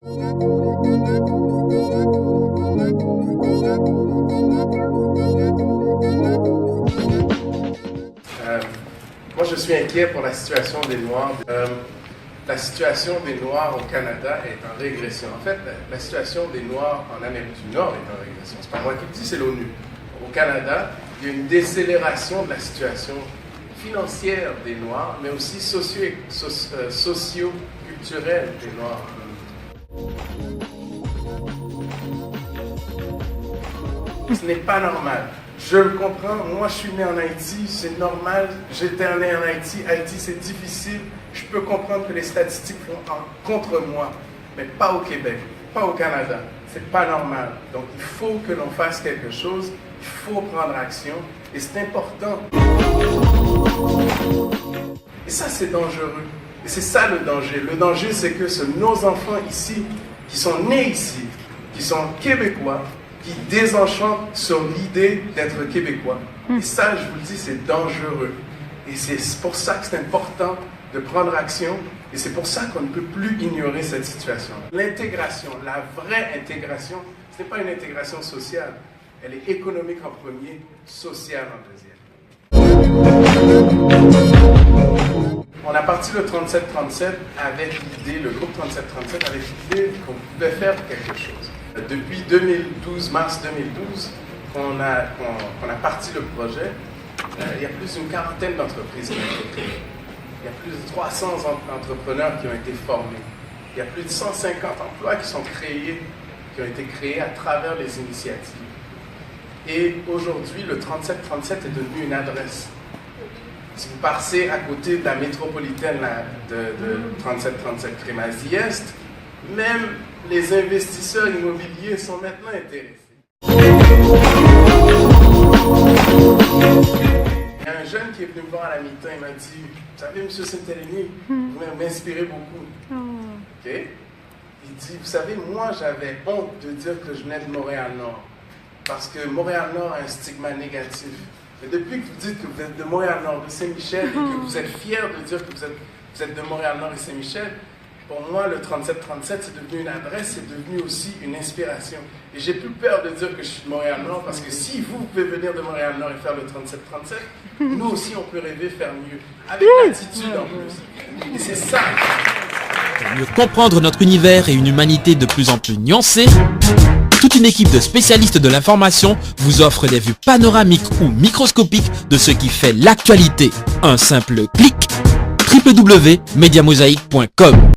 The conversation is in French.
Moi, je suis inquiet pour la situation des Noirs. La situation des Noirs au Canada est en régression. En fait, la situation des Noirs en Amérique du Nord est en régression. C'est pas moi qui le dis, c'est l'ONU. Au Canada, il y a une décélération de la situation financière des Noirs, mais aussi socio-culturelle des Noirs. Ce n'est pas normal. Je le comprends. Moi, je suis né en Haïti. C'est normal. J'étais né en Haïti. Haïti, c'est difficile. Je peux comprendre que les statistiques vont contre moi, mais pas au Québec, pas au Canada. C'est pas normal. Donc, il faut que l'on fasse quelque chose. Il faut prendre action. Et c'est important. Et ça, c'est dangereux. Et c'est ça le danger. Le danger, c'est que nos enfants ici, qui sont nés ici, qui sont québécois, qui désenchantent sur l'idée d'être québécois. Et ça, je vous le dis, c'est dangereux. Et c'est pour ça que c'est important de prendre action. Et c'est pour ça qu'on ne peut plus ignorer cette situation. L'intégration, la vraie intégration, ce n'est pas une intégration sociale. Elle est économique en premier, sociale en deuxième. On a parti le 3737 avec l'idée, le groupe 3737 avec l'idée qu'on pouvait faire quelque chose. Depuis 2012, mars 2012, qu'on a parti le projet, il y a plus d'une quarantaine d'entreprises qui ont été créées. Il y a plus de 300 entrepreneurs qui ont été formés. Il y a plus de 150 emplois qui sont créés, qui ont été créés à travers les initiatives. Et aujourd'hui, le 3737 est devenu une adresse. Si vous passez à côté de la métropolitaine de 3737 Crémazie-Est, même les investisseurs immobiliers sont maintenant intéressés. Il y a un jeune qui est venu me voir à la mi-temps, il m'a dit, vous savez, M. Saint-Hélémy, vous m'inspirez beaucoup. Okay? Il dit, vous savez, moi j'avais honte de dire que je venais de Montréal-Nord, parce que Montréal-Nord a un stigma négatif. Mais depuis que vous dites que vous êtes de Montréal-Nord, de Saint-Michel, et que vous êtes fiers de dire que vous êtes de Montréal-Nord et Saint-Michel, pour moi, le 3737, c'est devenu une adresse, c'est devenu aussi une inspiration. Et j'ai plus peur de dire que je suis de Montréal-Nord, parce que si vous pouvez venir de Montréal-Nord et faire le 3737, nous aussi, on peut rêver faire mieux, avec l'attitude en plus. Et c'est ça. Pour mieux comprendre notre univers et une humanité de plus en plus nuancée, toute une équipe de spécialistes de l'information vous offre des vues panoramiques ou microscopiques de ce qui fait l'actualité. Un simple clic, www.mediamosaïque.com.